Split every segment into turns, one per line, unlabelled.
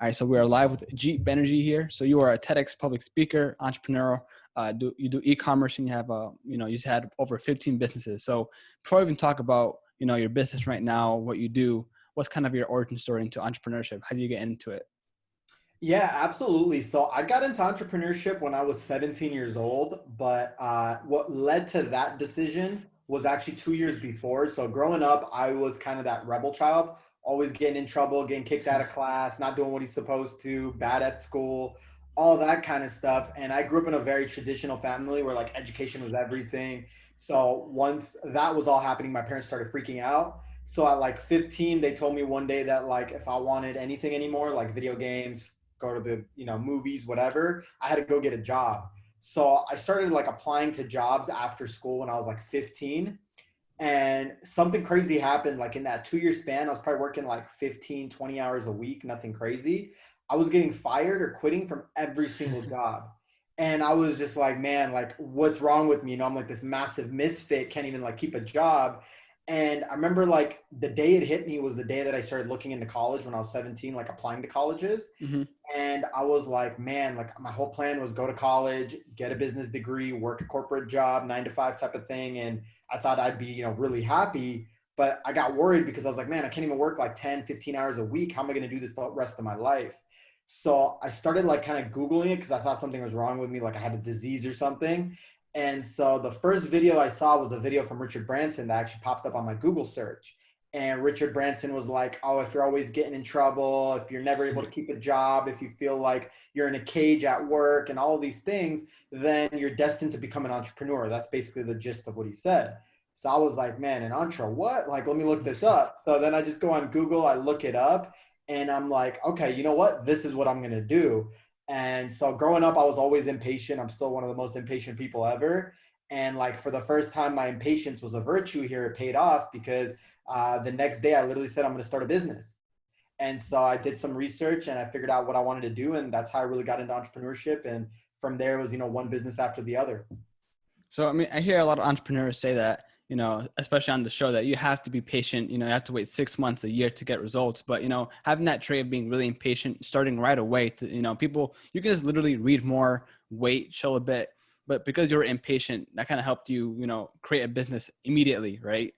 All right, so we are live with Jeet Banerjee here. So you are a TEDx public speaker, entrepreneur. You do e-commerce, and you have you've had over 15 businesses. So before we even talk about your business right now, what you do, what's kind of your origin story into entrepreneurship? How do you get into it?
Yeah, absolutely. So I got into entrepreneurship when I was 17 years old, but what led to that decision was actually 2 years before. So growing up, I was kind of that rebel child, always getting in trouble, getting kicked out of class, not doing what he's supposed to, bad at school, all that kind of stuff. And I grew up in a very traditional family where like education was everything. So once that was all happening, my parents started freaking out. So at like 15, they told me one day that like if I wanted anything anymore, like video games, go to the movies, whatever, I had to go get a job. So I started like applying to jobs after school when I was like 15, and something crazy happened. Like in that 2 year span, I was probably working like 15, 20 hours a week, nothing crazy. I was getting fired or quitting from every single job. And I was just like, man, like what's wrong with me? I'm like this massive misfit, can't even like keep a job. And I remember like the day it hit me was the day that I started looking into college when I was 17, like applying to colleges.
Mm-hmm.
And I was like, man, like my whole plan was go to college, get a business degree, work a corporate job, 9 to 5 type of thing. And I thought I'd be, really happy. But I got worried because I was like, man, I can't even work like 10, 15 hours a week. How am I going to do this the rest of my life? So I started like kind of Googling it because I thought something was wrong with me, like I had a disease or something. And so the first video I saw was a video from Richard Branson that actually popped up on my Google search. And Richard Branson was like, oh, if you're always getting in trouble, if you're never able to keep a job, if you feel like you're in a cage at work and all of these things, then you're destined to become an entrepreneur. That's basically the gist of what he said. So I was like, man, an entre what? Like, let me look this up. So then I just go on Google, I look it up, and I'm like, okay, you know what? This is what I'm going to do. And so growing up, I was always impatient. I'm still one of the most impatient people ever. And like for the first time, my impatience was a virtue here. It paid off because the next day I literally said, I'm going to start a business. And so I did some research and I figured out what I wanted to do. And that's how I really got into entrepreneurship. And from there it was, one business after the other.
So, I mean, I hear a lot of entrepreneurs say that, especially on the show, that you have to be patient, you have to wait 6 months, a year to get results. But, having that trait of being really impatient, starting right away to, people, you can just literally read more, wait, chill a bit. But because you're impatient, that kind of helped you, create a business immediately, right?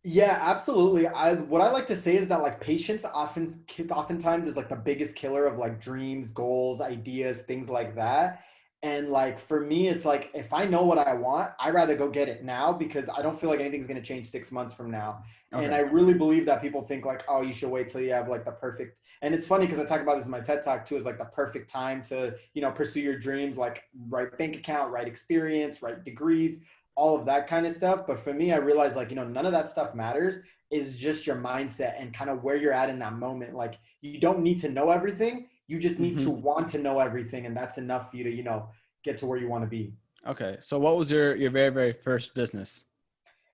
Yeah, absolutely. What I like to say is that like patience oftentimes is like the biggest killer of like dreams, goals, ideas, things like that. And like for me, it's like if I know what I want, I'd rather go get it now because I don't feel like anything's gonna change 6 months from now. And
Okay.
I really believe that people think like, oh, you should wait till you have like the perfect. And it's funny because I talk about this in my TED Talk too, is like the perfect time to, pursue your dreams, like right bank account, right experience, right degrees, all of that kind of stuff. But for me, I realized like, none of that stuff matters. Is just your mindset and kind of where you're at in that moment. Like you don't need to know everything. You just need to
Mm-hmm.
want to know everything. And that's enough for you to, get to where you want to be.
Okay. So what was your very, very first business?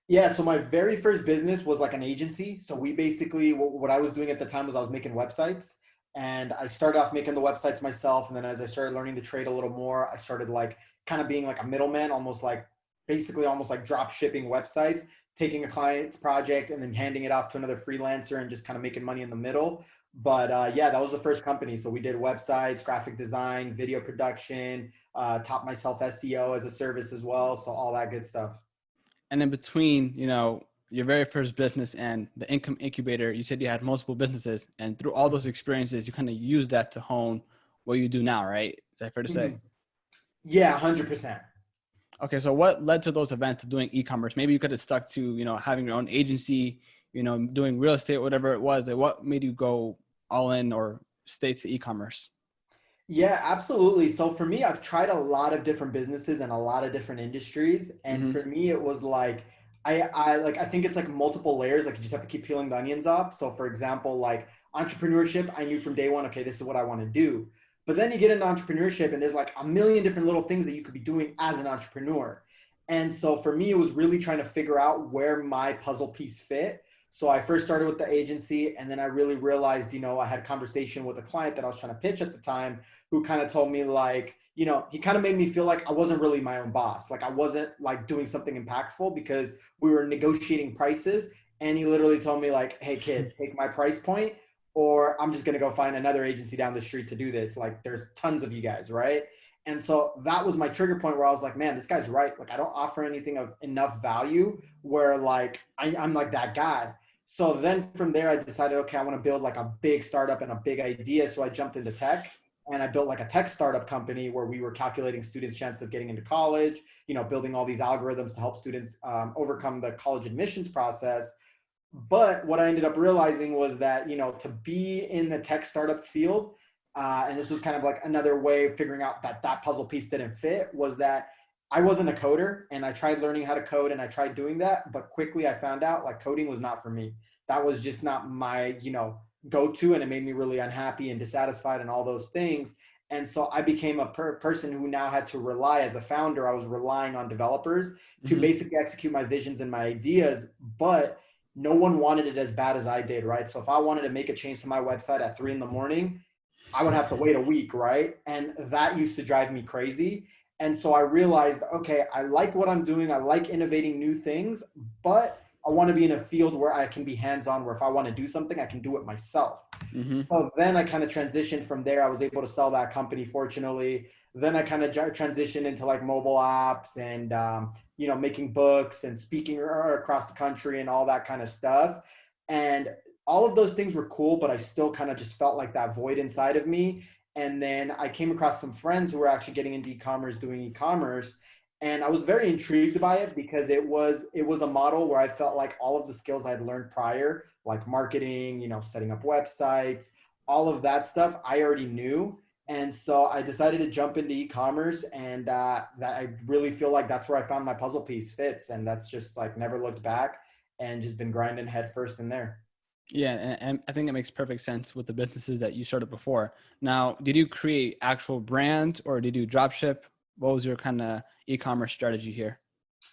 Yeah, so my very first business was like an agency. So we basically, what I was doing at the time was I was making websites. And I started off making the websites myself. And then as I started learning to trade a little more, I started like kind of being like a middleman, almost like basically almost like drop shipping websites, taking a client's project and then handing it off to another freelancer and just kind of making money in the middle. But yeah, that was the first company. So we did websites, graphic design, video production, taught myself SEO as a service as well. So all that good stuff.
And in between, your very first business and the Income Incubator, you said you had multiple businesses, and through all those experiences, you kind of used that to hone what you do now, right? Is that fair to say?
Mhm. Yeah, 100%.
Okay, so what led to those events of doing e-commerce? Maybe you could have stuck to, having your own agency, doing real estate, whatever it was. Like what made you go all in or stay to e-commerce?
Yeah, absolutely. So for me, I've tried a lot of different businesses and a lot of different industries. And
Mm-hmm.
for me, it was like, I think it's like multiple layers. Like you just have to keep peeling the onions off. So for example, like entrepreneurship, I knew from day one, okay, this is what I want to do. But then you get into entrepreneurship and there's like a million different little things that you could be doing as an entrepreneur. And so for me, it was really trying to figure out where my puzzle piece fit. So I first started with the agency and then I really realized, I had a conversation with a client that I was trying to pitch at the time who kind of told me like, he kind of made me feel like I wasn't really my own boss. Like I wasn't like doing something impactful because we were negotiating prices. And he literally told me like, hey kid, take my price point or I'm just going to go find another agency down the street to do this. Like there's tons of you guys, right? And so that was my trigger point where I was like, man, this guy's right. Like I don't offer anything of enough value where like I'm like that guy. So then from there, I decided, okay, I want to build like a big startup and a big idea. So I jumped into tech and I built like a tech startup company where we were calculating students' chances of getting into college, you know, building all these algorithms to help students overcome the college admissions process. But what I ended up realizing was that, you know, to be in the tech startup field, and this was kind of like another way of figuring out that that puzzle piece didn't fit, was that I wasn't a coder, and I tried learning how to code and I tried doing that, but quickly I found out like coding was not for me. That was just not my, you know, go-to, and it made me really unhappy and dissatisfied and all those things. And so I became a person who now had to rely as a founder. I was relying on developers to basically execute my visions and my ideas, but no one wanted it as bad as I did, right? So if I wanted to make a change to my website at 3 a.m, I would have to wait a week, right? And that used to drive me crazy. And so I realized, okay, I like what I'm doing. I like innovating new things, but I want to be in a field where I can be hands-on, where if I want to do something, I can do it myself. So then I kind of transitioned from there. I was able to sell that company, fortunately. Then I kind of transitioned into like mobile apps and, you know, making books and speaking across the country and all that kind of stuff. And all of those things were cool, but I still kind of just felt like that void inside of me. And then I came across some friends who were actually getting into e-commerce, doing e-commerce. And I was very intrigued by it because it was a model where I felt like all of the skills I'd learned prior, like marketing, you know, setting up websites, all of that stuff, I already knew. And so I decided to jump into e-commerce, and that I really feel like that's where I found my puzzle piece fits. And that's just like never looked back and just been grinding head first in there.
Yeah, and I think it makes perfect sense with the businesses that you started before. Now, did you create actual brands or did you drop ship? What was your kind of e-commerce strategy here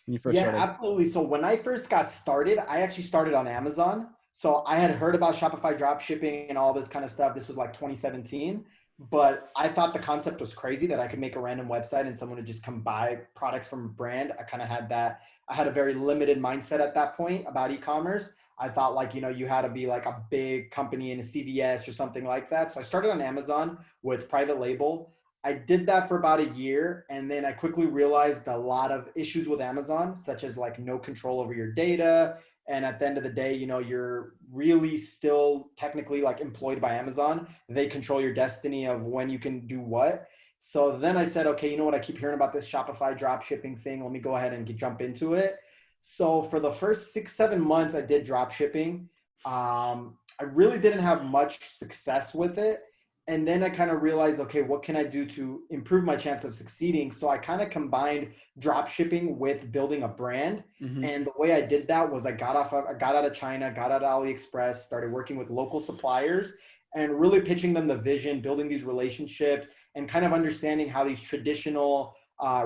when you first
Yeah,
started?
absolutely. So when I first got started, I actually started on Amazon. So I had heard about Shopify drop shipping and all this kind of stuff. This was like 2017, but I thought the concept was crazy that I could make a random website and someone would just come buy products from a brand. I kind of had that. I had a very limited mindset at that point about e-commerce. I thought like, you know, you had to be like a big company in a CVS or something like that. So I started on Amazon with private label. I did that for about a year, and then I quickly realized a lot of issues with Amazon, such as like no control over your data. And at the end of the day, you know, you're really still technically like employed by Amazon. They control your destiny of when you can do what. So then I said, okay, you know what? I keep hearing about this Shopify drop shipping thing. Let me go ahead and jump into it. So for the first 6, 7 months, I did drop shipping. I really didn't have much success with it. And then I kind of realized, okay, what can I do to improve my chance of succeeding? So I kind of combined drop shipping with building a brand. And the way I did that was I got out of China, got out of AliExpress, started working with local suppliers and really pitching them the vision, building these relationships, and kind of understanding how these traditional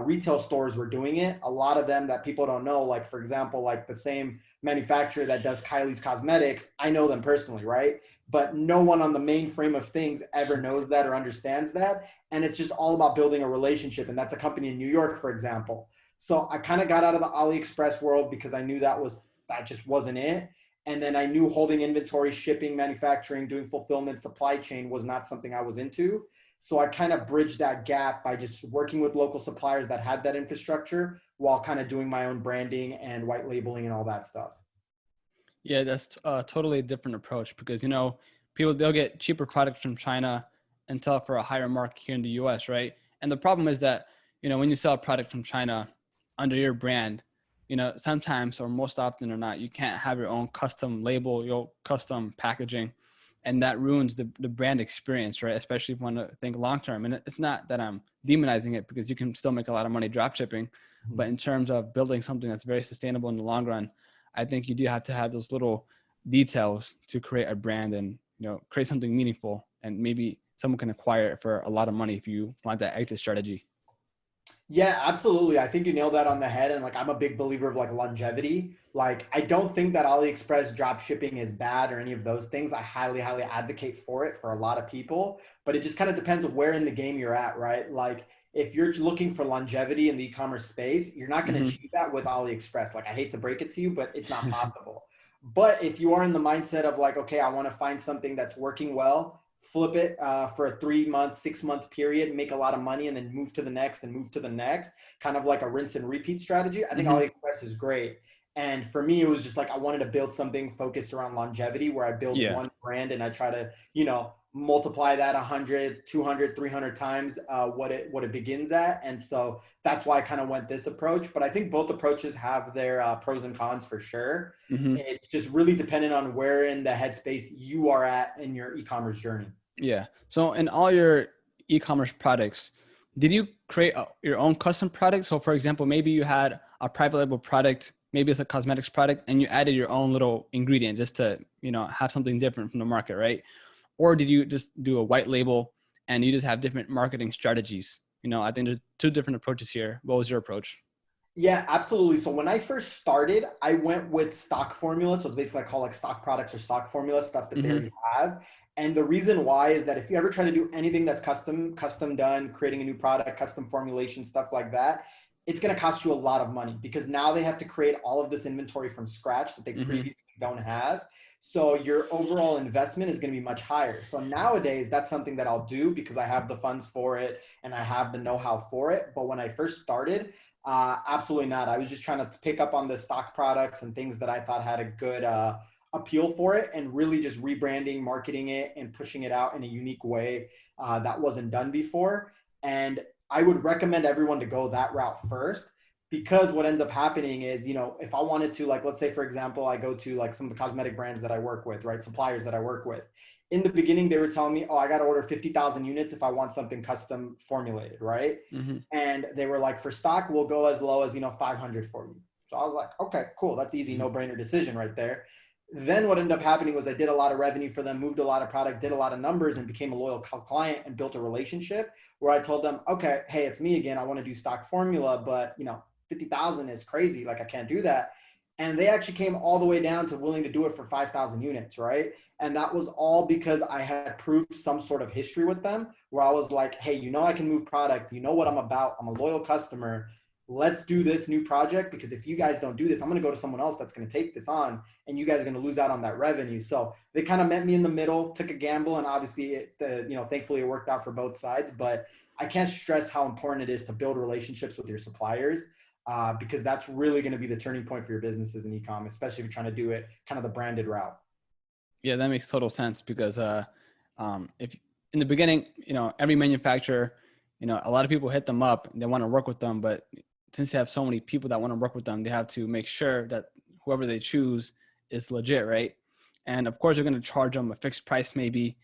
retail stores were doing it. A lot of them that people don't know, like for example, like the same manufacturer that does Kylie's Cosmetics, I know them personally, right? But no one on the mainframe of things ever knows that or understands that. And it's just all about building a relationship. And that's a company in New York, for example. So I kind of got out of the AliExpress world because I knew that just wasn't it. And then I knew holding inventory, shipping, manufacturing, doing fulfillment, supply chain was not something I was into. So I kind of bridged that gap by just working with local suppliers that had that infrastructure while kind of doing my own branding and white labeling and all that stuff.
Yeah, that's a totally different approach because, you know, people, they'll get cheaper products from China and sell it for a higher market here in the US, right? And the problem is that, you know, when you sell a product from China under your brand, you know, sometimes or most often or not, you can't have your own custom label, your custom packaging, and that ruins the brand experience, right? Especially if you want to think long term. And it's not that I'm demonizing it because you can still make a lot of money drop shipping, but in terms of building something that's very sustainable in the long run, I think you do have to have those little details to create a brand and, you know, create something meaningful, and maybe someone can acquire it for a lot of money if you want that exit strategy.
Yeah, absolutely. I think you nailed that on the head. And like, I'm a big believer of like longevity. Like, I don't think that AliExpress drop shipping is bad or any of those things. I highly, highly advocate for it for a lot of people, but it just kind of depends on where in the game you're at, right? Like, if you're looking for longevity in the e-commerce space, you're not going to
Hmm.
achieve that with AliExpress. Like, I hate to break it to you, but it's not possible. But if you are in the mindset of like, okay, I want to find something that's working well, flip it for a 3 month, 6 month period, make a lot of money, and then move to the next and move to the next, kind of like a rinse and repeat strategy. I think
Mm-hmm.
AliExpress is great. And for me, it was just like I wanted to build something focused around longevity where I build
Yeah.
one brand and I try to, multiply that 100, 200, 300 times what it begins at. And so that's why I kind of went this approach. But I think both approaches have their pros and cons for sure.
Mm-hmm.
It's just really dependent on where in the headspace you are at in your e-commerce journey.
Yeah. So in all your e-commerce products, did you create your own custom product? So for example, maybe you had a private label product, maybe it's a cosmetics product, and you added your own little ingredient just to, have something different from the market, right? Or did you just do a white label and you just have different marketing strategies? I think there's two different approaches here. What was your approach?
Yeah, absolutely. So when I first started, I went with stock formula. So it's basically I call like stock products or stock formula stuff that they
Mm-hmm.
already have. And the reason why is that if you ever try to do anything that's custom done, creating a new product, custom formulation, stuff like that, it's going to cost you a lot of money because now they have to create all of this inventory from scratch that they
Mm-hmm.
previously don't have. So your overall investment is going to be much higher. So nowadays, that's something that I'll do because I have the funds for it and I have the know-how for it. But when I first started, absolutely not. I was just trying to pick up on the stock products and things that I thought had a good appeal for it and really just rebranding, marketing it, and pushing it out in a unique way that wasn't done before. And I would recommend everyone to go that route first because what ends up happening is, if I wanted to, like, let's say, for example, I go to like some of the cosmetic brands that I work with, right? Suppliers that I work with. In the beginning, they were telling me, oh, I got to order 50,000 units if I want something custom formulated, right?
Mm-hmm.
And they were like, for stock, we'll go as low as, 500 for you. So I was like, okay, cool. That's easy.
Mm-hmm.
No brainer decision right there. Then what ended up happening was I did a lot of revenue for them, moved a lot of product, did a lot of numbers, and became a loyal client and built a relationship where I told them, okay, hey, it's me again. I want to do stock formula, but 50,000 is crazy. Like I can't do that. And they actually came all the way down to willing to do it for 5,000 units, right? And that was all because I had proved some sort of history with them where I was like, hey, I can move product. You know what I'm about. I'm a loyal customer. Let's do this new project because if you guys don't do this, I'm going to go to someone else that's going to take this on and you guys are going to lose out on that revenue. So they kind of met me in the middle, took a gamble, and obviously, thankfully it worked out for both sides. But I can't stress how important it is to build relationships with your suppliers because that's really going to be the turning point for your businesses in e-commerce, especially if you're trying to do it kind of the branded route.
Yeah, that makes total sense because if in the beginning, every manufacturer, a lot of people hit them up and they want to work with them, but since they have so many people that want to work with them, they have to make sure that whoever they choose is legit, right? And of course, you're going to charge them a fixed price maybe.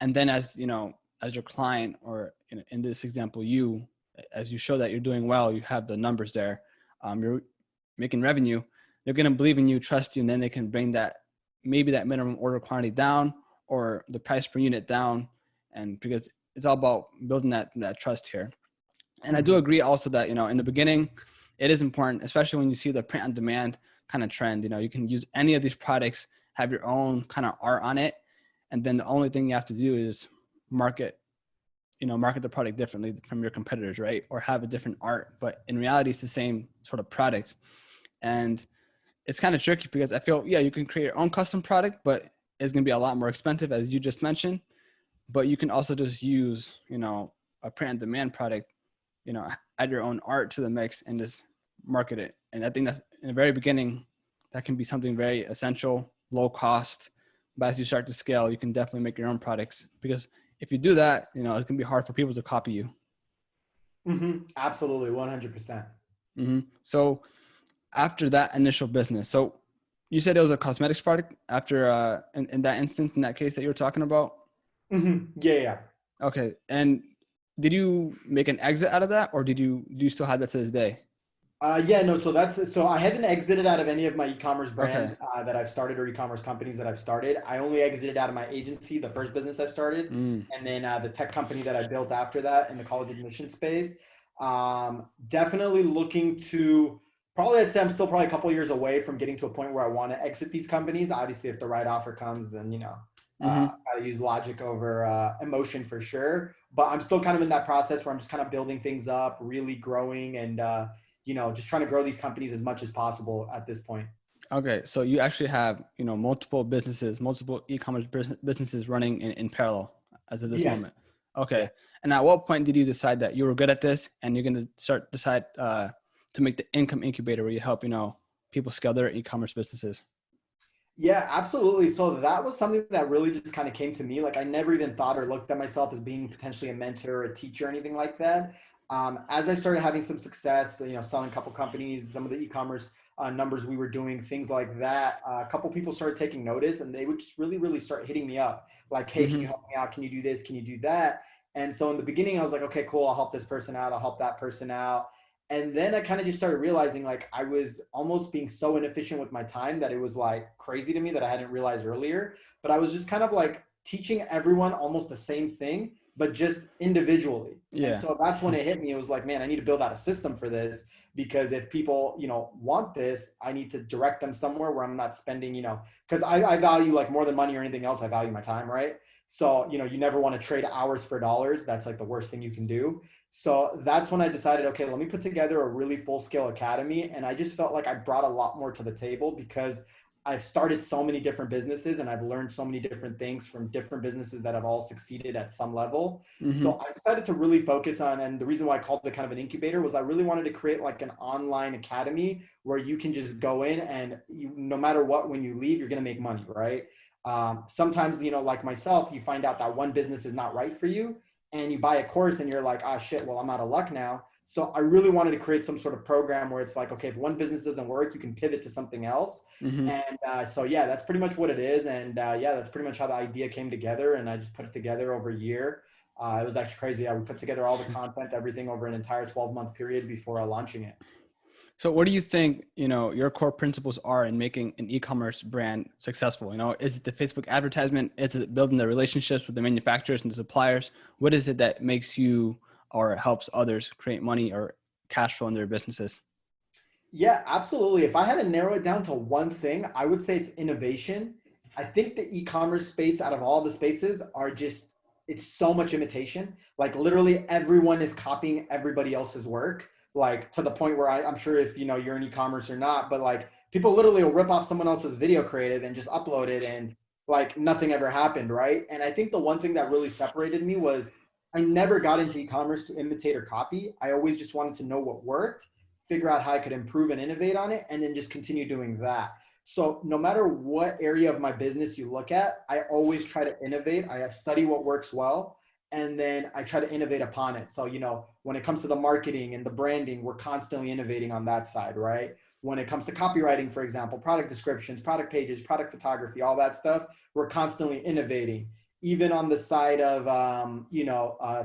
And then as your client, or in this example, as you show that you're doing well, you have the numbers there, you're making revenue, they're going to believe in you, trust you, and then they can bring that minimum order quantity down or the price per unit down. And because it's all about building that trust here. And I do agree also that, in the beginning, it is important, especially when you see the print on demand kind of trend. You can use any of these products, have your own kind of art on it. And then the only thing you have to do is market the product differently from your competitors, right? Or have a different art. But in reality, it's the same sort of product. And it's kind of tricky because I feel, you can create your own custom product, but it's going to be a lot more expensive, as you just mentioned. But you can also just use, a print on demand product, add your own art to the mix and just market it. And I think that's in the very beginning, that can be something very essential, low cost. But as you start to scale, you can definitely make your own products because if you do that, it's going to be hard for people to copy you.
Absolutely. 100%.
So after that initial business, so you said it was a cosmetics product after, in that instance, in that case that you were talking about?
Yeah.
Okay. And did you make an exit out of that, or do you still have that to this day?
Yeah, no. So I haven't exited out of any of my e-commerce brands
Okay.
that I've started or e-commerce companies that I've started. I only exited out of my agency, the first business I started, and then the tech company that I built after that in the college admission space. Definitely looking to probably, I'd say I'm still probably a couple of years away from getting to a point where I want to exit these companies. Obviously, if the right offer comes, then gotta use logic over emotion for sure. But I'm still kind of in that process where I'm just kind of building things up, really growing, and just trying to grow these companies as much as possible at this point.
Okay, so you actually have, multiple businesses, multiple e-commerce businesses running in parallel as of this
Yes.
moment.
Yeah.
Okay. And at what point did you decide that you were good at this and you're going to decide to make the Income Incubator where you help, people scale their e-commerce businesses?
Yeah, absolutely. So that was something that really just kind of came to me. Like I never even thought or looked at myself as being potentially a mentor or a teacher or anything like that. As I started having some success, selling a couple companies, some of the e-commerce numbers we were doing, things like that, a couple people started taking notice and they would just really, really start hitting me up. Like, hey, can you
Mm-hmm.
help me out? Can you do this? Can you do that? And so in the beginning, I was like, okay, cool. I'll help this person out. I'll help that person out. And then I kind of just started realizing like I was almost being so inefficient with my time that it was like crazy to me that I hadn't realized earlier. But I was just kind of like teaching everyone almost the same thing, but just individually. And
Yeah.
so that's when it hit me. It was like, man, I need to build out a system for this because if people, want this, I need to direct them somewhere where I'm not spending, because I value like more than money or anything else, I value my time, right? So, you never want to trade hours for dollars. That's like the worst thing you can do. So that's when I decided, okay, let me put together a really full scale academy. And I just felt like I brought a lot more to the table because I've started so many different businesses and I've learned so many different things from different businesses that have all succeeded at some level.
Mm-hmm.
So I decided to really focus on, and the reason why I called it kind of an incubator was I really wanted to create like an online academy where you can just go in and no matter what, when you leave, you're going to make money, right? Sometimes, like myself, you find out that one business is not right for you and you buy a course and you're like, ah, shit, well, I'm out of luck now. So I really wanted to create some sort of program where it's like, okay, if one business doesn't work, you can pivot to something else.
Mm-hmm.
And so, yeah, that's pretty much what it is. And yeah, that's pretty much how the idea came together. And I just put it together over a year. It was actually crazy. We put together all the content, everything over an entire 12-month period before launching it.
So what do you think, your core principles are in making an e-commerce brand successful? Is it the Facebook advertisement? Is it building the relationships with the manufacturers and the suppliers? What is it that makes you or helps others create money or cash flow in their businesses?
Yeah, absolutely. If I had to narrow it down to one thing, I would say it's innovation. I think the e-commerce space out of all the spaces are just, it's so much imitation. Like literally everyone is copying everybody else's work, like to the point where I'm sure if you're in e-commerce or not, but like people literally will rip off someone else's video creative and just upload it and like nothing ever happened, right? And I think the one thing that really separated me was I never got into e-commerce to imitate or copy. I always just wanted to know what worked, figure out how I could improve and innovate on it, and then just continue doing that. So no matter what area of my business you look at, I always try to innovate. I study what works well, and then I try to innovate upon it. So, when it comes to the marketing and the branding, we're constantly innovating on that side, right? When it comes to copywriting, for example, product descriptions, product pages, product photography, all that stuff, we're constantly innovating. Even on the side of,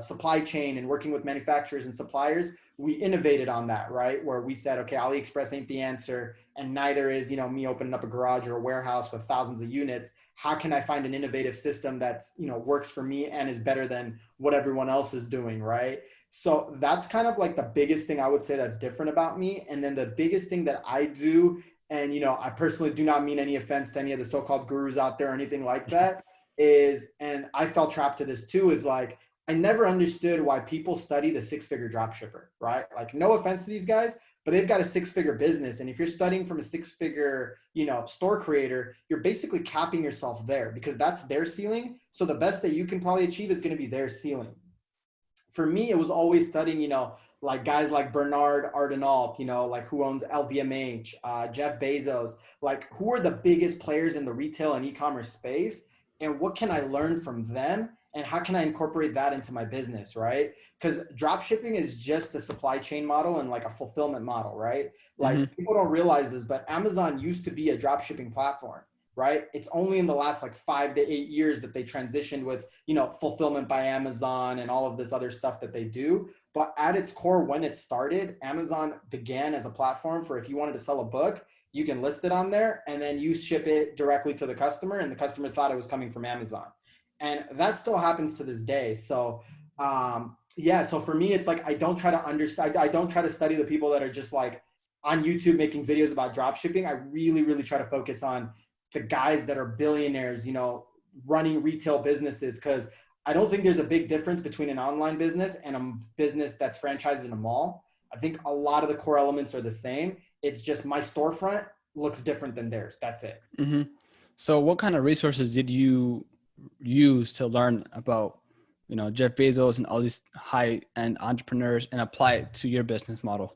supply chain and working with manufacturers and suppliers, we innovated on that, right? Where we said, okay, AliExpress ain't the answer, and neither is, me opening up a garage or a warehouse with thousands of units. How can I find an innovative system that's, works for me and is better than what everyone else is doing, right? So that's kind of like the biggest thing I would say that's different about me. And then the biggest thing that I do, and I personally do not mean any offense to any of the so-called gurus out there or anything like that, is, and I fell trapped to this too, is like I never understood why people study the six-figure dropshipper, right? Like, no offense to these guys, but they've got a six-figure business. And if you're studying from a six-figure, store creator, you're basically capping yourself there because that's their ceiling. So the best that you can probably achieve is going to be their ceiling. For me, it was always studying, like guys like Bernard Arnault, like who owns LVMH, Jeff Bezos, like who are the biggest players in the retail and e-commerce space, and what can I learn from them, and how can I incorporate that into my business, right? Because drop shipping is just a supply chain model and like a fulfillment model, right?
Mm-hmm.
Like people don't realize this, but Amazon used to be a drop shipping platform, right? It's only in the last like 5 to 8 years that they transitioned with, fulfillment by Amazon and all of this other stuff that they do. But at its core, when it started, Amazon began as a platform for if you wanted to sell a book, you can list it on there and then you ship it directly to the customer and the customer thought it was coming from Amazon. And that still happens to this day. So, yeah, so for me, it's like, I don't try to understand, I don't try to study the people that are just like on YouTube making videos about drop shipping. I really, really try to focus on the guys that are billionaires, running retail businesses. Cause I don't think there's a big difference between an online business and a business that's franchised in a mall. I think a lot of the core elements are the same. It's just my storefront looks different than theirs. That's it.
Hmm. So what kind of resources did you use to learn about, Jeff Bezos and all these high end entrepreneurs and apply it to your business model?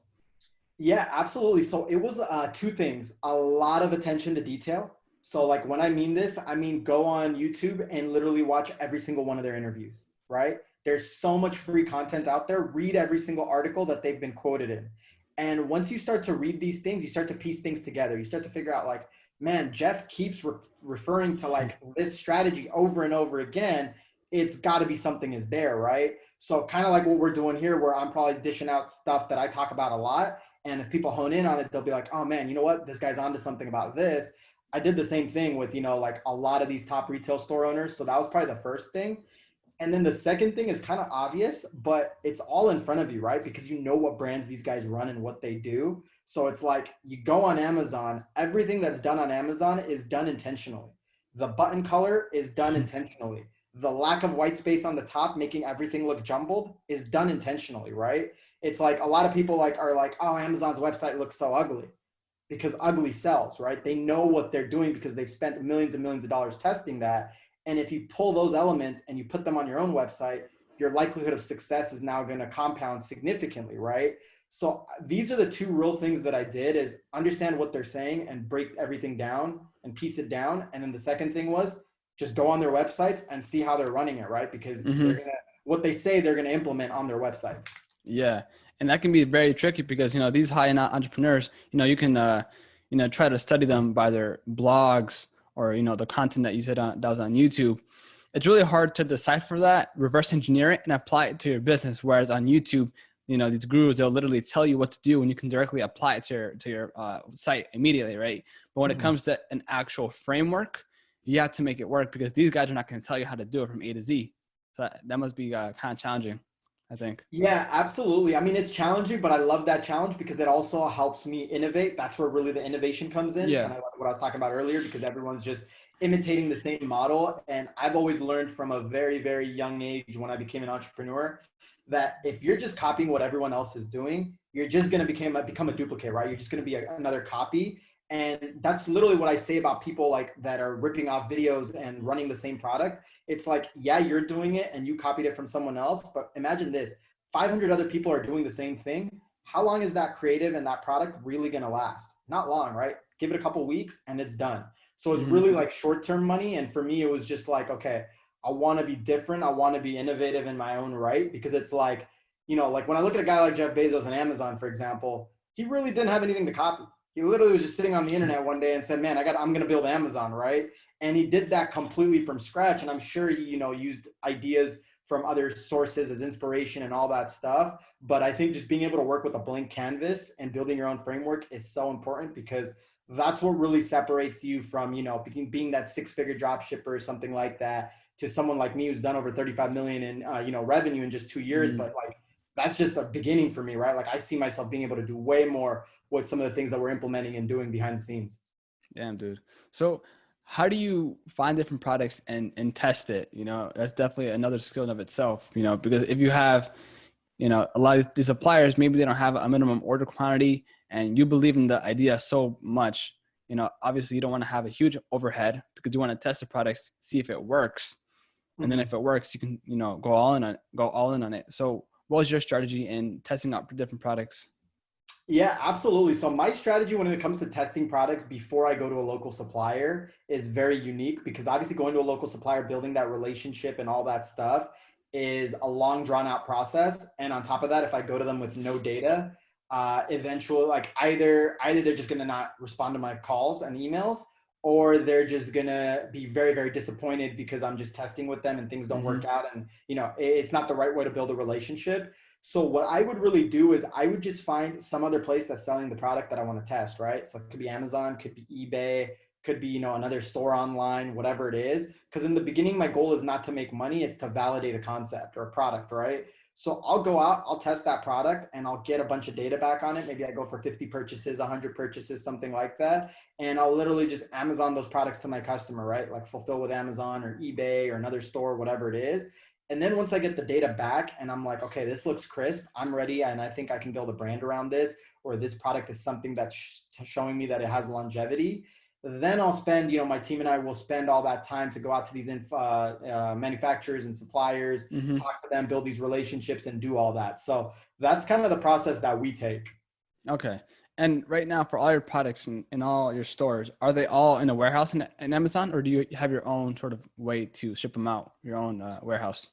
Yeah, absolutely. So it was two things, a lot of attention to detail. So like when I mean this, I mean go on YouTube and literally watch every single one of their interviews, right? There's so much free content out there. Read every single article that they've been quoted in. And once you start to read these things, you start to piece things together. You start to figure out like, man, Jeff keeps referring to like this strategy over and over again. It's got to be something is there, right? So kind of like what we're doing here, where I'm probably dishing out stuff that I talk about a lot. And if people hone in on it, they'll be like, oh man, you know what? This guy's onto something about this. I did the same thing with, like a lot of these top retail store owners. So that was probably the first thing. And then the second thing is kind of obvious, but it's all in front of you, right? Because you know what brands these guys run and what they do. So it's like you go on Amazon, everything that's done on Amazon is done intentionally. The button color is done intentionally. The lack of white space on the top, making everything look jumbled, is done intentionally, right? It's like a lot of people are like, oh, Amazon's website looks so ugly, because ugly sells, right? They know what they're doing because they've spent millions and millions of dollars testing that. And if you pull those elements and you put them on your own website, your likelihood of success is now going to compound significantly, right? So these are the two real things that I did, is understand what they're saying and break everything down and piece it down. And then the second thing was just go on their websites and see how they're running it, right? Because they're going to, what they say they're going to implement on their websites.
Yeah. And that can be very tricky because, these high-end entrepreneurs, you can, try to study them by their blogs or, the content that you said that was on YouTube. It's really hard to decipher that, reverse engineer it, and apply it to your business. Whereas on YouTube, these gurus, they'll literally tell you what to do and you can directly apply it to your site immediately, right? But when it comes to an actual framework, you have to make it work because these guys are not going to tell you how to do it from A to Z. So that must be kind of challenging, I think.
Yeah, absolutely. I mean, it's challenging, but I love that challenge because it also helps me innovate. That's where really the innovation comes in.
Yeah.
Kind of like what I was talking about earlier, because everyone's just imitating the same model. And I've always learned from a very, very young age when I became an entrepreneur that if you're just copying what everyone else is doing, you're just going to become a duplicate, right? You're just going to be another copy. And that's literally what I say about people like that are ripping off videos and running the same product. It's like, yeah, you're doing it and you copied it from someone else, but imagine this. 500 other people are doing the same thing. How long is that creative and that product really going to last? Not long, right? Give it a couple weeks and it's done. So it's really like short-term money. And for me, it was just like, okay, I want to be different. I want to be innovative in my own right, because it's like, like when I look at a guy like Jeff Bezos and Amazon, for example, he really didn't have anything to copy. He literally was just sitting on the internet one day and said, man, I'm going to build Amazon, right? And he did that completely from scratch. And I'm sure he, used ideas from other sources as inspiration and all that stuff. But I think just being able to work with a blank canvas and building your own framework is so important, because that's what really separates you from, being that six-figure drop shipper or something like that, to someone like me who's done over 35 million in, revenue in just 2 years. But like, that's just the beginning for me, right? Like I see myself being able to do way more with some of the things that we're implementing and doing behind the scenes.
Damn, dude. So how do you find different products and test it? That's definitely another skill in of itself, because if you have, a lot of these suppliers, maybe they don't have a minimum order quantity and you believe in the idea so much, obviously you don't want to have a huge overhead because you want to test the products, see if it works. And then if it works, you can, go all in on it. So what was your strategy in testing out different products?
Yeah, absolutely. So my strategy when it comes to testing products before I go to a local supplier is very unique, because obviously going to a local supplier, building that relationship and all that stuff is a long drawn out process. And on top of that, if I go to them with no data, eventually like either they're just going to not respond to my calls and emails, or they're just going to be very, very disappointed because I'm just testing with them and things don't work out. And, it's not the right way to build a relationship. So what I would really do is I would just find some other place that's selling the product that I want to test, right? So it could be Amazon, could be eBay, could be, another store online, whatever it is. Because in the beginning, my goal is not to make money. It's to validate a concept or a product, right? So I'll go out, I'll test that product and I'll get a bunch of data back on it. Maybe I go for 50 purchases, 100 purchases, something like that. And I'll literally just Amazon those products to my customer, right? Like fulfill with Amazon or eBay or another store, whatever it is. And then once I get the data back and I'm like, okay, this looks crisp, I'm ready, and I think I can build a brand around this, or this product is something that's showing me that it has longevity, then I'll spend, my team and I will spend all that time to go out to these manufacturers and suppliers,
Mm-hmm.
talk to them, build these relationships, and do all that. So that's kind of the process that we take.
Okay. And right now, for all your products in all your stores, are they all in a warehouse in Amazon, or do you have your own sort of way to ship them out, your own warehouse?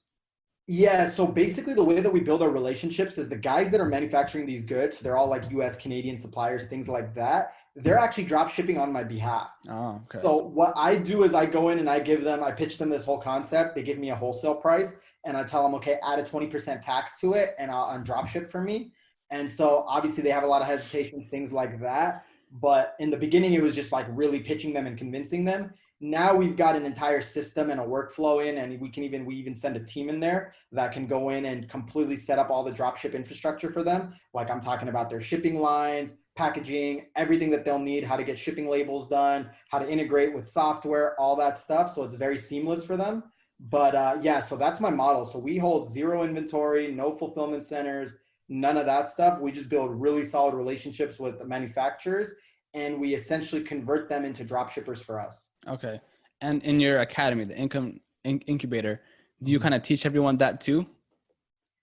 Yeah, so basically the way that we build our relationships is the guys that are manufacturing these goods, they're all like US, Canadian suppliers, things like that. They're actually drop shipping on my behalf.
Oh, okay.
So what I do is I go in and I pitch them this whole concept. They give me a wholesale price and I tell them, okay, add a 20% tax to it and I'll drop ship for me. And so obviously they have a lot of hesitation, things like that. But in the beginning, it was just like really pitching them and convincing them. Now we've got an entire system and a workflow in, and we even send a team in there that can go in and completely set up all the dropship infrastructure for them. Like I'm talking about their shipping lines, packaging, everything that they'll need, how to get shipping labels done, how to integrate with software, all that stuff. So it's very seamless for them. But yeah, so that's my model. So we hold zero inventory, no fulfillment centers, none of that stuff. We just build really solid relationships with the manufacturers and we essentially convert them into drop shippers for us.
Okay. And in your academy, the Income Incubator, do you kind of teach everyone that too?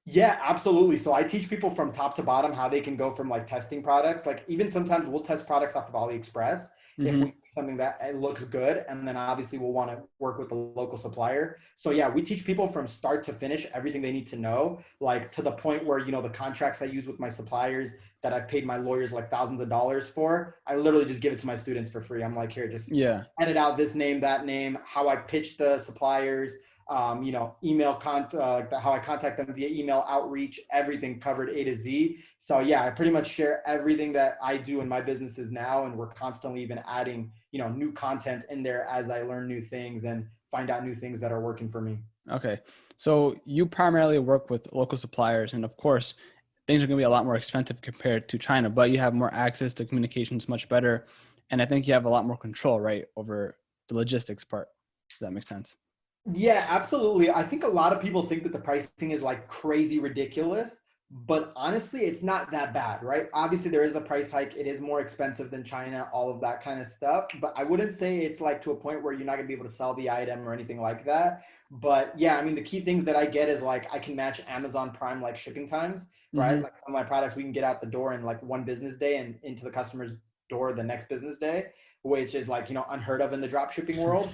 Yeah, absolutely. So I teach people from top to bottom how they can go from like testing products. Like even sometimes we'll test products off of AliExpress if we
Mm-hmm.
see something that it looks good. And then obviously we'll want to work with the local supplier. So yeah, we teach people from start to finish everything they need to know, like to the point where, the contracts I use with my suppliers that I've paid my lawyers like thousands of dollars for, I literally just give it to my students for free. I'm like, here, just
Yeah.
edit out this name, that name, how I pitch the suppliers, email how I contact them via email outreach, everything covered A to Z. So yeah, I pretty much share everything that I do in my businesses now. And we're constantly even adding, new content in there as I learn new things and find out new things that are working for me.
Okay. So you primarily work with local suppliers, and of course, things are going to be a lot more expensive compared to China, but you have more access to communications much better. And I think you have a lot more control, right, over the logistics part. Does that make sense?
Yeah, absolutely. I think a lot of people think that the pricing is like crazy ridiculous, but honestly, it's not that bad, right? Obviously, there is a price hike. It is more expensive than China, all of that kind of stuff. But I wouldn't say it's like to a point where you're not going to be able to sell the item or anything like that. But yeah, I mean, the key things that I get is like I can match Amazon Prime like shipping times, right?
Mm-hmm.
Like some of my products, we can get out the door in like one business day and into the customer's door the next business day, which is like, unheard of in the drop shipping world.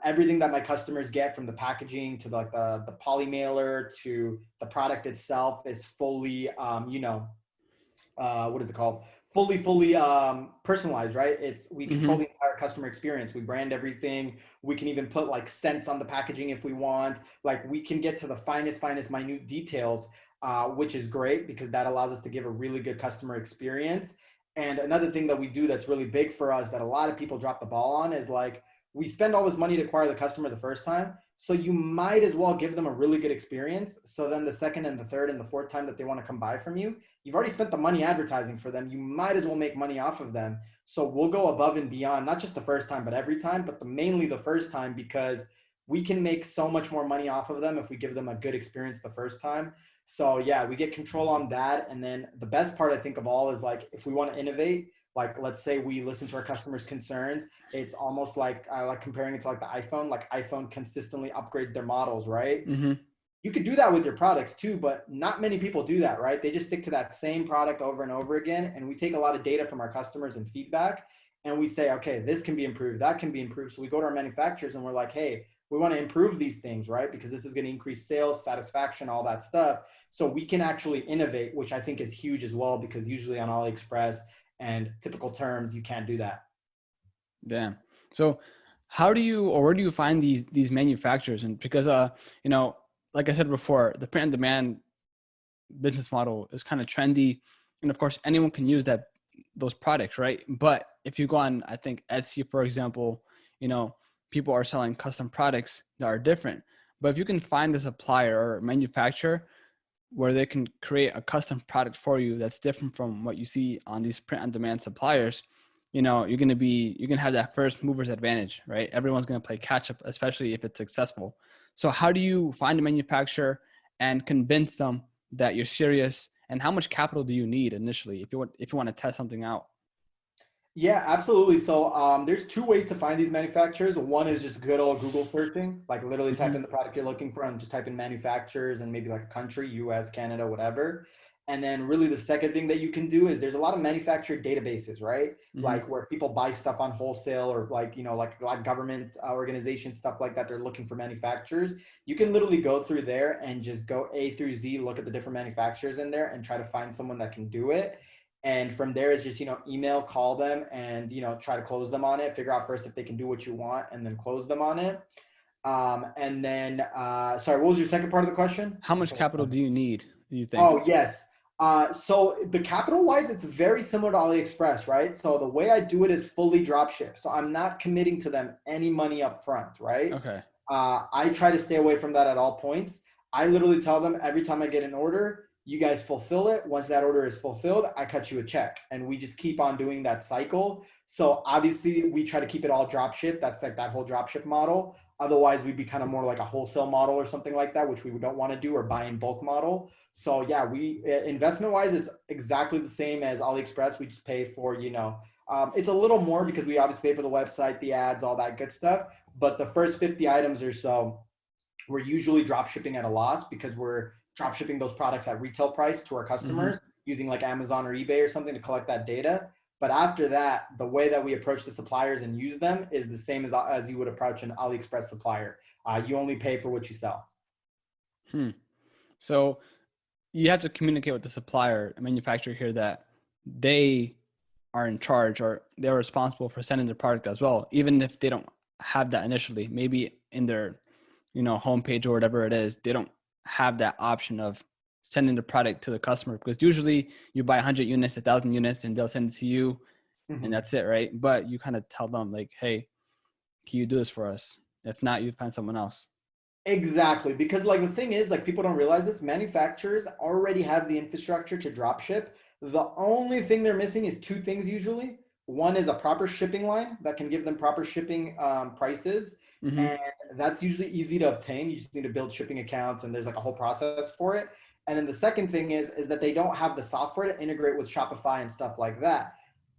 Everything that my customers get from the packaging to like the poly mailer to the product itself is fully, what is it called? Fully personalized, right? We control
Mm-hmm.
the entire customer experience. We brand everything. We can even put like scents on the packaging if we want. Like we can get to the finest minute details, which is great because that allows us to give a really good customer experience. And another thing that we do that's really big for us that a lot of people drop the ball on is like we spend all this money to acquire the customer the first time. So you might as well give them a really good experience. So then the second and the third and the fourth time that they want to come buy from you, you've already spent the money advertising for them. You might as well make money off of them. So we'll go above and beyond, not just the first time, but every time, but mainly the first time because we can make so much more money off of them if we give them a good experience the first time. So yeah, we get control on that. And then the best part I think of all is like, if we want to innovate, like let's say we listen to our customers' concerns, it's almost like I like comparing it to like the iPhone. Like iPhone consistently upgrades their models, right?
Mm-hmm.
You could do that with your products too, but not many people do that, right? They just stick to that same product over and over again. And we take a lot of data from our customers and feedback, and we say, okay, this can be improved, that can be improved. So we go to our manufacturers and we're like, hey, we want to improve these things, right? Because this is going to increase sales, satisfaction, all that stuff. So we can actually innovate, which I think is huge as well, because usually on AliExpress and typical terms, you can't do that.
Damn. So how do you, or where do you find these manufacturers? And because you know, like I said before, the print on demand business model is kind of trendy, and of course anyone can use those products, right? But if you go on, I think Etsy, for example, you know, people are selling custom products that are different. But if you can find a supplier or manufacturer where they can create a custom product for you that's different from what you see on these print on demand suppliers, you know, you're going to have that first movers advantage, right? Everyone's going to play catch up, especially if it's successful. So how do you find a manufacturer and convince them that you're serious? And how much capital do you need initially if you want to test something out?
Yeah, absolutely. So there's two ways to find these manufacturers. One is just good old Google searching, like literally type
Mm-hmm.
in the product you're looking for and just type in manufacturers and maybe like a country, US, Canada, whatever. And then really the second thing that you can do is there's a lot of manufacturer databases, right?
Mm-hmm.
Like where people buy stuff on wholesale or like, like government organizations, stuff like that. They're looking for manufacturers. You can literally go through there and just go A through Z, look at the different manufacturers in there and try to find someone that can do it. And from there is just, email, call them and, try to close them on it, figure out first if they can do what you want and then close them on it. And then, sorry, what was your second part of the question?
How much capital do you need, do you think?
Oh, yes. So the capital wise, it's very similar to AliExpress, right? So the way I do it is fully dropship. So I'm not committing to them any money up front, right?
Okay.
I try to stay away from that at all points. I literally tell them every time I get an order, you guys fulfill it. Once that order is fulfilled, I cut you a check. And we just keep on doing that cycle. So obviously we try to keep it all drop ship. That's like that whole drop ship model. Otherwise, we'd be kind of more like a wholesale model or something like that, which we don't want to do, or buy in bulk model. So yeah, we investment wise, it's exactly the same as AliExpress. We just pay for, it's a little more because we obviously pay for the website, the ads, all that good stuff. But the first 50 items or so, we're usually drop shipping at a loss because we're drop shipping those products at retail price to our customers using like Amazon or eBay or something to collect that data. But after that, the way that we approach the suppliers and use them is the same as you would approach an AliExpress supplier. You only pay for what you sell.
So you have to communicate with the supplier, manufacturer here, that they are in charge or they're responsible for sending the product as well, even if they don't have that initially. Maybe in their, homepage or whatever it is, they don't have that option of sending the product to the customer, because usually you buy 100 units, 1,000 units, and they'll send it to you, and that's it, right? But you kind of tell them like, hey, can you do this for us? If not, you find someone else.
Exactly. Because like the thing is, like people don't realize this, manufacturers already have the infrastructure to drop ship. The only thing they're missing is two things usually. One is a proper shipping line that can give them proper shipping prices.
Mm-hmm.
And that's usually easy to obtain. You just need to build shipping accounts and there's like a whole process for it. And then the second thing is that they don't have the software to integrate with Shopify and stuff like that.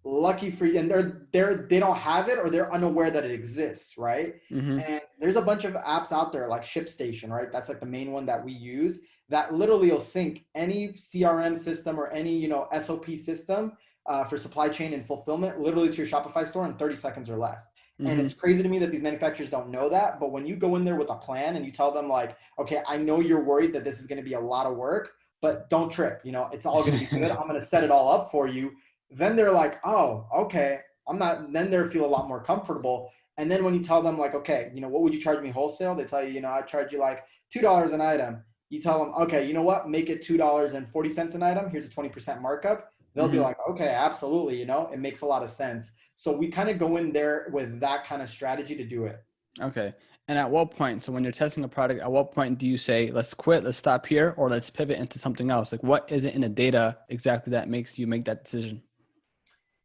Lucky for you, and they don't have it or they're unaware that it exists, right?
Mm-hmm.
And there's a bunch of apps out there like ShipStation, right? That's like the main one that we use that literally will sync any CRM system or any SOP system for supply chain and fulfillment literally to your Shopify store in 30 seconds or less. And it's crazy to me that these manufacturers don't know that. But when you go in there with a plan and you tell them like, okay, I know you're worried that this is going to be a lot of work, but don't trip. It's all going to be good. I'm going to set it all up for you. Then they're like, oh, okay. Then they feel a lot more comfortable. And then when you tell them like, okay, what would you charge me wholesale? They tell you, I charge you like $2 an item. You tell them, okay, you know what? Make it $2.40 an item. Here's a 20% markup. They'll be like, okay, absolutely. It makes a lot of sense. So we kind of go in there with that kind of strategy to do it.
Okay. And at what point, so when you're testing a product, at what point do you say, let's quit, let's stop here, or let's pivot into something else? Like what is it in the data exactly that makes you make that decision?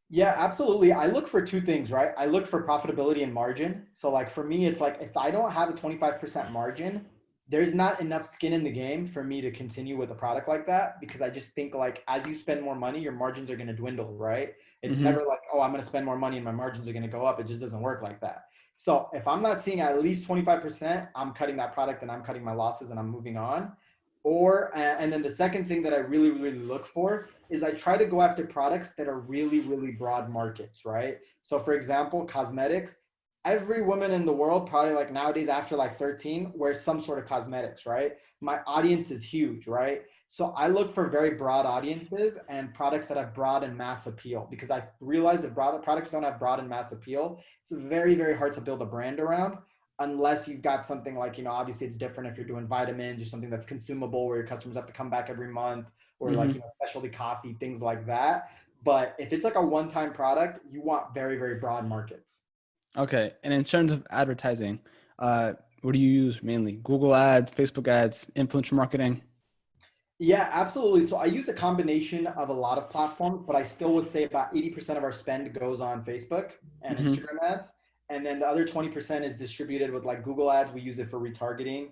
Yeah, absolutely. I look for two things, right? I look for profitability and margin. So like for me, it's like if I don't have a 25% margin, there's not enough skin in the game for me to continue with a product like that, because I just think like as you spend more money, your margins are going to dwindle, right? It's never like, oh, I'm going to spend more money and my margins are going to go up. It just doesn't work like that. So if I'm not seeing at least 25%, I'm cutting that product and I'm cutting my losses and I'm moving on. And then the second thing that I really, really look for is I try to go after products that are really, really broad markets, right? So for example, cosmetics, every woman in the world, probably like nowadays after like 13, wears some sort of cosmetics, right? My audience is huge, right? So I look for very broad audiences and products that have broad and mass appeal, because I realize if broad products don't have broad and mass appeal, it's very, very hard to build a brand around, unless you've got something like, obviously it's different if you're doing vitamins or something that's consumable where your customers have to come back every month, or like, specialty coffee, things like that. But if it's like a one-time product, you want very, very broad markets.
Okay. And in terms of advertising, what do you use mainly? Google ads, Facebook ads, influencer marketing?
Yeah, absolutely. So I use a combination of a lot of platforms, but I still would say about 80% of our spend goes on Facebook and Instagram ads. And then the other 20% is distributed with like Google ads. We use it for retargeting.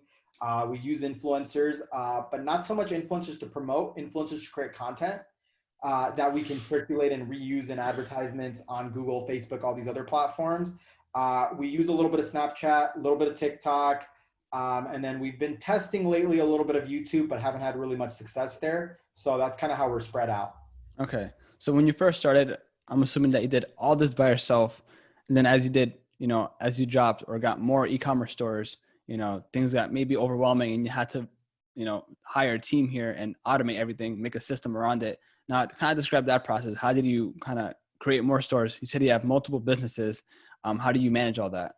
We use influencers, but not so much influencers to promote, influencers to create content that we can circulate and reuse in advertisements on Google, Facebook, all these other platforms. We use a little bit of Snapchat, a little bit of TikTok, and then we've been testing lately a little bit of YouTube, but haven't had really much success there. So that's kind of how we're spread out.
Okay. So when you first started, I'm assuming that you did all this by yourself. And then as you did, as you dropped or got more e-commerce stores, things got maybe overwhelming and you had to, hire a team here and automate everything, make a system around it. Now, kind of describe that process. How did you kind of create more stores? You said you have multiple businesses. How do you manage all that?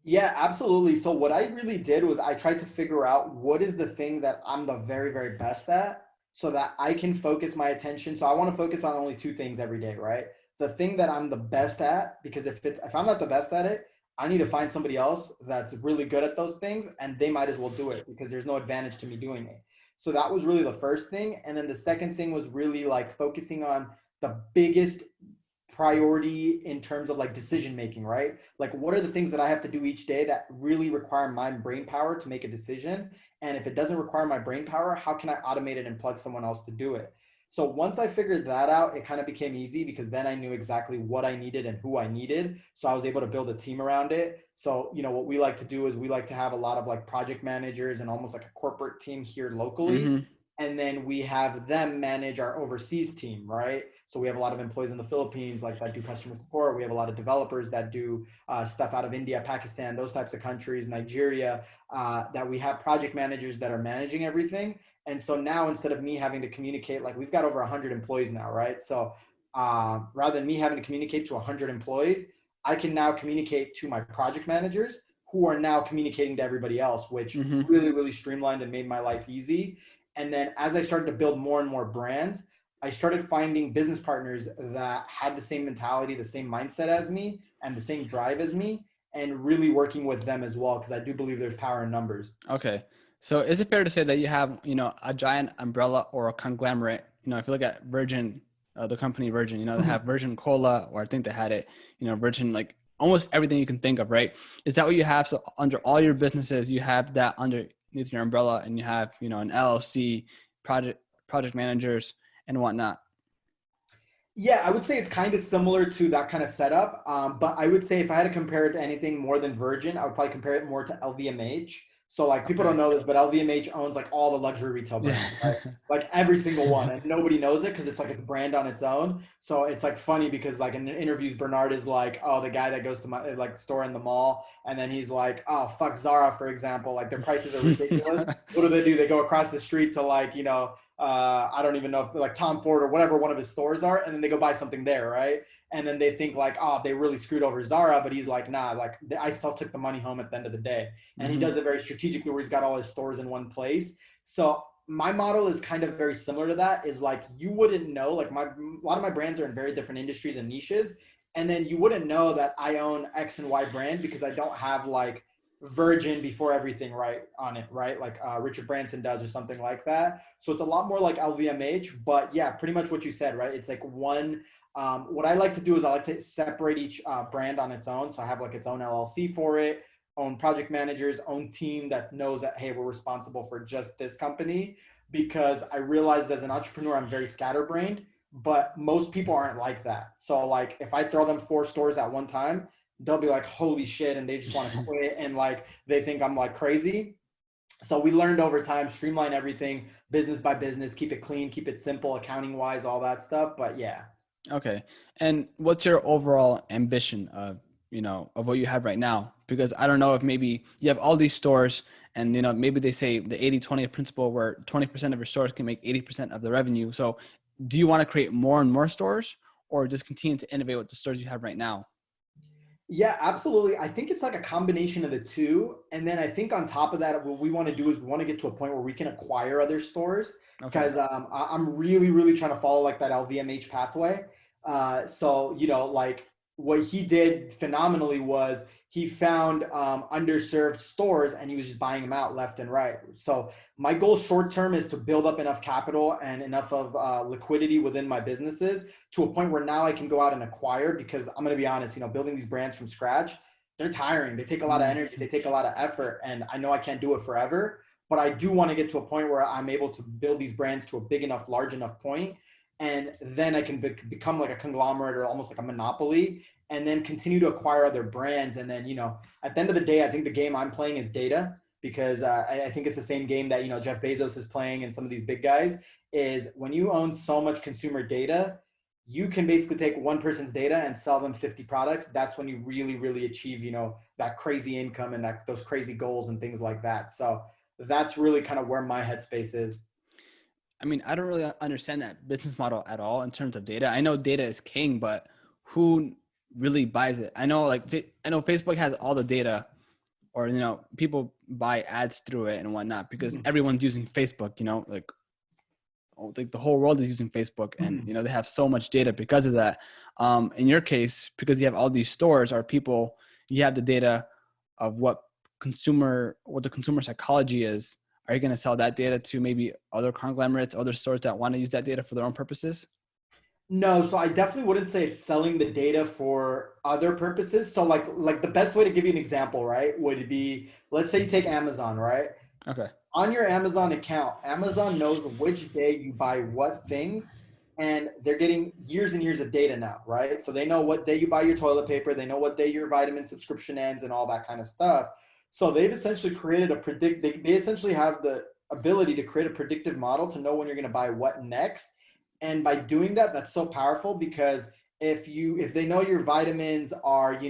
Yeah, absolutely. So what I really did was I tried to figure out what is the thing that I'm the very, very best at so that I can focus my attention. So I want to focus on only two things every day, right? The thing that I'm the best at, because if I'm not the best at it, I need to find somebody else that's really good at those things and they might as well do it because there's no advantage to me doing it. So that was really the first thing. And then the second thing was really like focusing on the biggest priority in terms of like decision making, right? Like what are the things that I have to do each day that really require my brain power to make a decision? And if it doesn't require my brain power, how can I automate it and plug someone else to do it? So once I figured that out, it kind of became easy because then I knew exactly what I needed and who I needed. So I was able to build a team around it. So, what we like to do is we like to have a lot of like project managers and almost like a corporate team here locally.
Mm-hmm.
And then we have them manage our overseas team, right? So we have a lot of employees in the Philippines, like that do customer support. We have a lot of developers that do stuff out of India, Pakistan, those types of countries, Nigeria, that we have project managers that are managing everything. And so now instead of me having to communicate, like we've got over 100 employees now, right? So rather than me having to communicate to 100 employees, I can now communicate to my project managers who are now communicating to everybody else, which
Mm-hmm.
really, really streamlined and made my life easy. And then as I started to build more and more brands, I started finding business partners that had the same mentality, the same mindset as me, and the same drive as me, and really working with them as well, because I do believe there's power in numbers.
Okay. So is it fair to say that you have, a giant umbrella or a conglomerate? If you look at Virgin, the company Virgin, they have Virgin Cola, or I think they had it, Virgin, like almost everything you can think of, right? Is that what you have? So under all your businesses, you have that underneath your umbrella, and you have, an LLC, project managers and whatnot.
Yeah, I would say it's kind of similar to that kind of setup. But I would say if I had to compare it to anything more than Virgin, I would probably compare it more to LVMH. So like people don't
Okay.
know this, but LVMH owns like all the luxury retail
Yeah.
brands, right? Like every single one, and nobody knows it because it's like a brand on its own. So it's like funny because like in interviews, Bernard is like, oh, the guy that goes to my like store in the mall, and then he's like, oh, fuck Zara, for example, like their prices are ridiculous. What do? They go across the street to like, I don't even know if like Tom Ford or whatever one of his stores are, and then they go buy something there, right? And then they think like, oh, they really screwed over Zara, but he's like, nah, like I still took the money home at the end of the day. And he
Mm-hmm.
does it very strategically where he's got all his stores in one place. So my model is kind of very similar to that. Is like you wouldn't know, like a lot of my brands are in very different industries and niches, and then you wouldn't know that I own X and Y brand because I don't have like Virgin before everything right on it, right? Like Richard Branson does or something like that. So it's a lot more like LVMH, but yeah, pretty much what you said, right? It's like one. What I like to do is I like to separate each brand on its own. So I have like its own LLC for it, own project managers, own team that knows that, hey, we're responsible for just this company, because I realized as an entrepreneur, I'm very scatterbrained, but most people aren't like that. So like if I throw them 4 stores at one time, they'll be like, holy shit. And they just want to quit. And like, they think I'm like crazy. So we learned over time, streamline everything business by business, keep it clean, keep it simple, accounting wise, all that stuff. But yeah.
Okay. And what's your overall ambition of, of what you have right now? Because I don't know if maybe you have all these stores and, maybe they say the 80-20 principle where 20% of your stores can make 80% of the revenue. So do you want to create more and more stores or just continue to innovate with the stores you have right now?
Yeah, absolutely. I think it's like a combination of the two. And then I think on top of that, what we want to do is we want to get to a point where we can acquire other stores,
Okay.
because I'm really, really trying to follow like that LVMH pathway. So, like what he did phenomenally was he found underserved stores and he was just buying them out left and right. So my goal short term is to build up enough capital and enough of liquidity within my businesses to a point where now I can go out and acquire, because I'm going to be honest, building these brands from scratch, they're tiring. They take a lot of
Mm.
energy. They take a lot of effort. And I know I can't do it forever, but I do want to get to a point where I'm able to build these brands to a big enough, large enough point, and then I can become like a conglomerate or almost like a monopoly, and then continue to acquire other brands. And then, at the end of the day, I think the game I'm playing is data, because I think it's the same game that, Jeff Bezos is playing and some of these big guys. Is when you own so much consumer data, you can basically take one person's data and sell them 50 products. That's when you really, really achieve, that crazy income and those crazy goals and things like that. So that's really kind of where my headspace is.
I mean, I don't really understand that business model at all in terms of data. I know data is king, but who really buys it? I know Facebook has all the data, or people buy ads through it and whatnot because everyone's using Facebook. Like the whole world is using Facebook, and they have so much data because of that. In your case, because you have all these stores, you have the data of what the consumer psychology is. Are you going to sell that data to maybe other conglomerates, other stores that want to use that data for their own purposes?
No, so I definitely wouldn't say it's selling the data for other purposes. So like the best way to give you an example, right, would be, let's say you take Amazon, right?
Okay.
On your Amazon account, Amazon knows which day you buy what things, and they're getting years and years of data now, right? So they know what day you buy your toilet paper, they know what day your vitamin subscription ends and all that kind of stuff. So they've essentially created they essentially have the ability to create a predictive model to know when you're going to buy what next. And by doing that, that's so powerful, because if they know your vitamins are,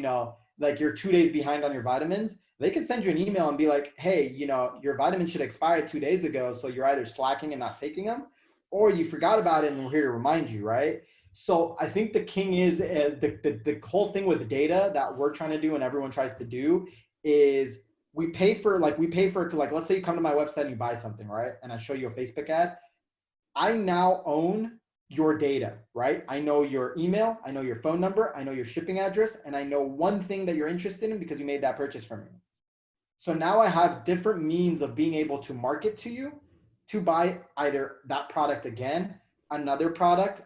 like you're 2 days behind on your vitamins, they can send you an email and be like, hey, your vitamin should expire 2 days ago. So you're either slacking and not taking them, or you forgot about it and we're here to remind you, right? So I think the king is the whole thing with data that we're trying to do and everyone tries to do is let's say you come to my website and you buy something, right? And I show you a Facebook ad. I now own your data, right? I know your email, I know your phone number, I know your shipping address, and I know one thing that you're interested in because you made that purchase from me. So now I have different means of being able to market to you to buy either that product again, another product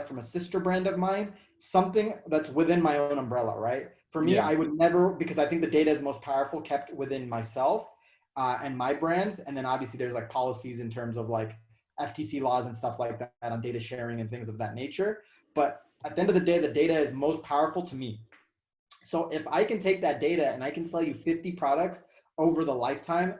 from a sister brand of mine, something that's within my own umbrella, right? For me,
Yeah.
I would never, because I think the data is most powerful kept within myself and my brands. And then obviously there's like policies in terms of like FTC laws and stuff like that on data sharing and things of that nature. But at the end of the day, the data is most powerful to me. So if I can take that data and I can sell you 50 products over the lifetime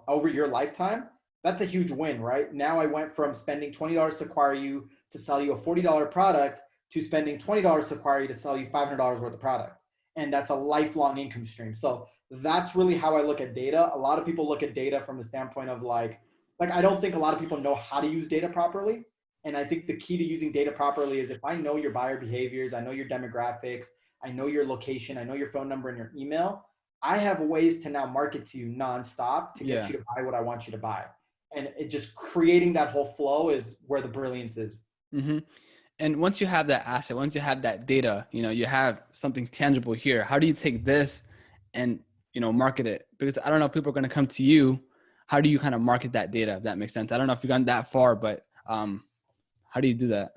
over your lifetime, that's a huge win, right? Now I went from spending $20 to acquire you to sell you a $40 product to spending $20 to acquire you to sell you $500 worth of product. And that's a lifelong income stream. So that's really how I look at data. A lot of people look at data from the standpoint of like I don't think a lot of people know how to use data properly. And I think the key to using data properly is if I know your buyer behaviors, I know your demographics, I know your location, I know your phone number and your email, I have ways to now market to you nonstop to get you to buy what I want you to buy. And it just creating that whole flow is where the brilliance is.
Mm-hmm. And once you have that asset, once you have that data, you have something tangible here. How do you take this and, market it? Because I don't know if people are going to come to you. How do you kind of market that data, if that makes sense? I don't know if you've gone that far, but how do you do that?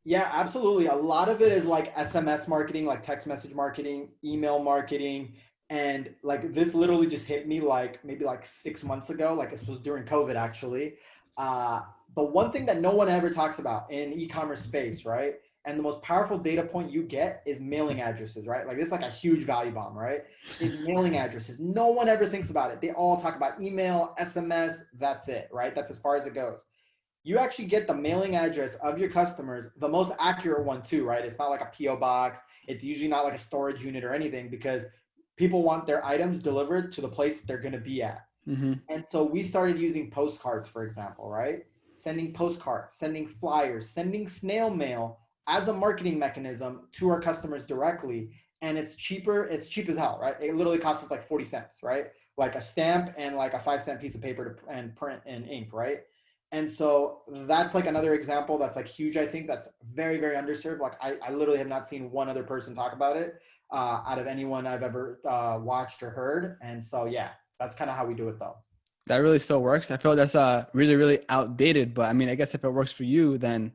Yeah, absolutely. A lot of it is like SMS marketing, like text message marketing, email marketing. And like this literally just hit me like maybe like 6 months ago. Like this was during COVID actually. The one thing that no one ever talks about in e-commerce space, right? And the most powerful data point you get is mailing addresses, right? Like this is like a huge value bomb, right? Is mailing addresses. No one ever thinks about it. They all talk about email, SMS, that's it, right? That's as far as it goes. You actually get the mailing address of your customers, the most accurate one too, right? It's not like a PO box. It's usually not like a storage unit or anything, because people want their items delivered to the place that they're going to be at.
Mm-hmm.
And so we started using postcards, for example, right? Sending postcards, sending flyers, sending snail mail as a marketing mechanism to our customers directly. And it's cheaper. It's cheap as hell, right? It literally costs us like 40 cents, right? Like a stamp and like a 5-cent piece of paper and print and ink, right? And so that's like another example that's like huge. I think that's very, very underserved. Like I literally have not seen one other person talk about it out of anyone I've ever watched or heard. And so, yeah, that's kind of how we do it though.
That really still works. I feel that's really, really outdated, but I mean, I guess if it works for you, then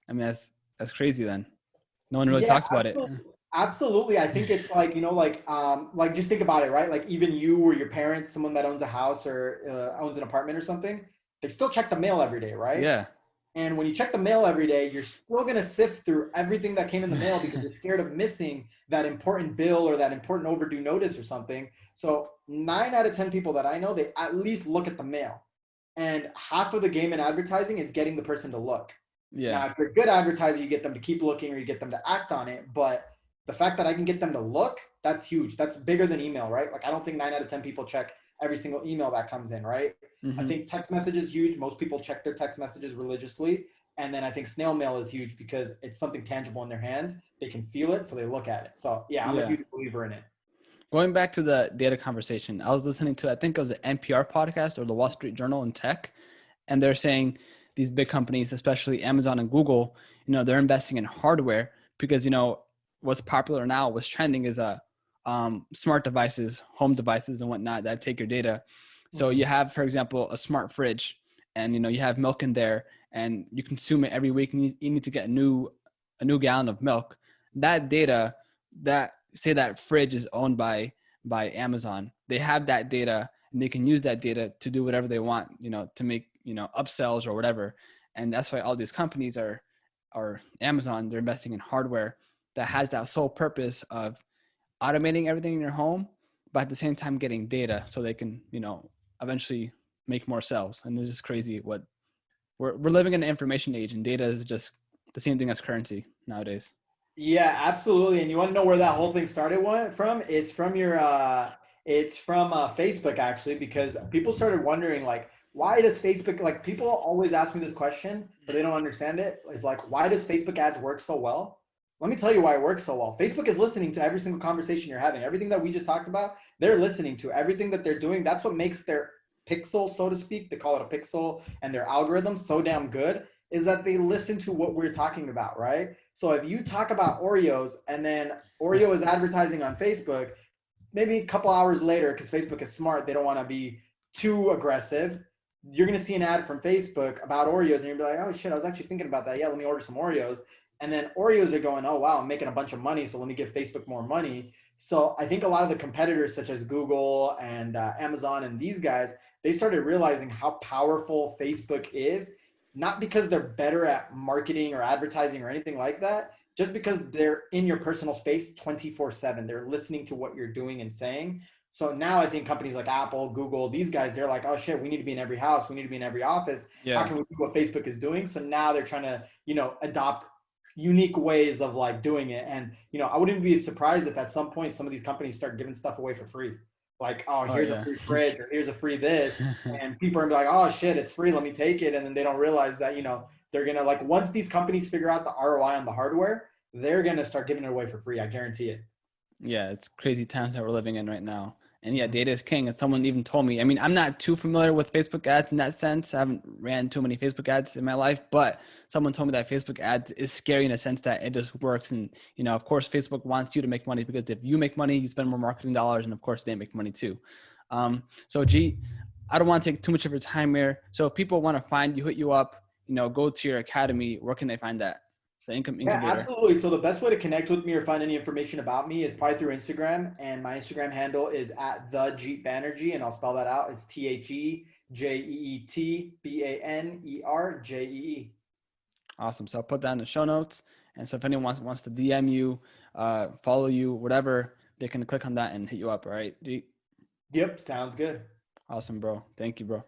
I mean, that's crazy then. No one really
Yeah,
talks about it.
Absolutely. I think it's like, like just think about it, right? Like even you or your parents, someone that owns a house or owns an apartment or something, they still check the mail every day, right?
Yeah.
And when you check the mail every day, you're still going to sift through everything that came in the mail because you're scared of missing that important bill or that important overdue notice or something. So 9 out of 10 people that I know, they at least look at the mail. And half of the game in advertising is getting the person to look.
Yeah.
Now, if you're a good advertiser, you get them to keep looking or you get them to act on it. But the fact that I can get them to look, that's huge. That's bigger than email, right? Like I don't think 9 out of 10 people check every single email that comes in, right? I
Hmm.
think text message is huge. Most people check their text messages religiously. And then I think snail mail is huge because it's something tangible in their hands. They can feel it, so they look at it. So yeah, I'm a
Yeah.
huge believer in it.
Going back to the data conversation, I was listening to, I think it was an NPR podcast or the Wall Street Journal in tech, and they're saying these big companies, especially Amazon and Google, they're investing in hardware because what's popular now, what's trending is smart devices, home devices, and whatnot that take your data. So
Mm-hmm.
you have, for example, a smart fridge, and you have milk in there, and you consume it every week, and you need to get a new gallon of milk. That data, that say that fridge is owned by Amazon, they have that data and they can use that data to do whatever they want, to make, upsells or whatever. And that's why all these companies are Amazon, they're investing in hardware that has that sole purpose of automating everything in your home, but at the same time getting data so they can, eventually make more sales. And it's just crazy what we're living in an information age, and data is just the same thing as currency nowadays.
Yeah, absolutely. And you want to know where that whole thing started from? It's from Facebook actually, because people started wondering like, why does Facebook, like people always ask me this question, but they don't understand it. It's like, why does Facebook ads work so well? Let me tell you why it works so well. Facebook is listening to every single conversation you're having. Everything that we just talked about, they're listening to everything that they're doing. That's what makes their pixel, so to speak, they call it a pixel, and their algorithm so damn good is that they listen to what we're talking about, right? So if you talk about Oreos and then Oreo is advertising on Facebook, maybe a couple hours later, because Facebook is smart, they don't want to be too aggressive. You're going to see an ad from Facebook about Oreos, and you'll be like, oh shit, I was actually thinking about that. Yeah, let me order some Oreos. And then Oreos are going, oh wow, I'm making a bunch of money, so let me give Facebook more money. So I think a lot of the competitors, such as Google and Amazon and these guys, they started realizing how powerful Facebook is, not because they're better at marketing or advertising or anything like that, just because they're in your personal space 24/7. They're listening to what you're doing and saying. So now I think companies like Apple, Google, these guys, they're like, oh shit, we need to be in every house. We need to be in every office. How
Yeah.
can we do what Facebook is doing? So now they're trying to, adopt unique ways of like doing it. And, I wouldn't be surprised if at some point some of these companies start giving stuff away for free. Like, oh,
Oh
here's a
yeah.
free fridge or here's a free this. And people are gonna be like, oh shit, it's free. Let me take it. And then they don't realize that, they're going to like, once these companies figure out the ROI on the hardware, they're going to start giving it away for free. I guarantee it.
Yeah, it's crazy times that we're living in right now. And yeah,
Mhm.
data is king. And someone even told me, I mean, I'm not too familiar with Facebook ads in that sense. I haven't ran too many Facebook ads in my life, but someone told me that Facebook ads is scary in a sense that it just works. And, of course, Facebook wants you to make money because if you make money, you spend more marketing dollars. And of course, they make money too. So, G, I don't want to take too much of your time here. So if people want to find you, hit you up, go to your academy, where can they find that? The Income
Yeah,
Incubator.
absolutely. So the best way to connect with me or find any information about me is probably through Instagram. And my Instagram handle is at the Jeet Banerjee, and I'll spell that out. It's TheJeetBanerjee.
Awesome. So I'll put that in the show notes. And so if anyone wants to DM you, follow you, whatever, they can click on that and hit you up. All right.
Yep, sounds good.
Awesome, bro. Thank you, bro.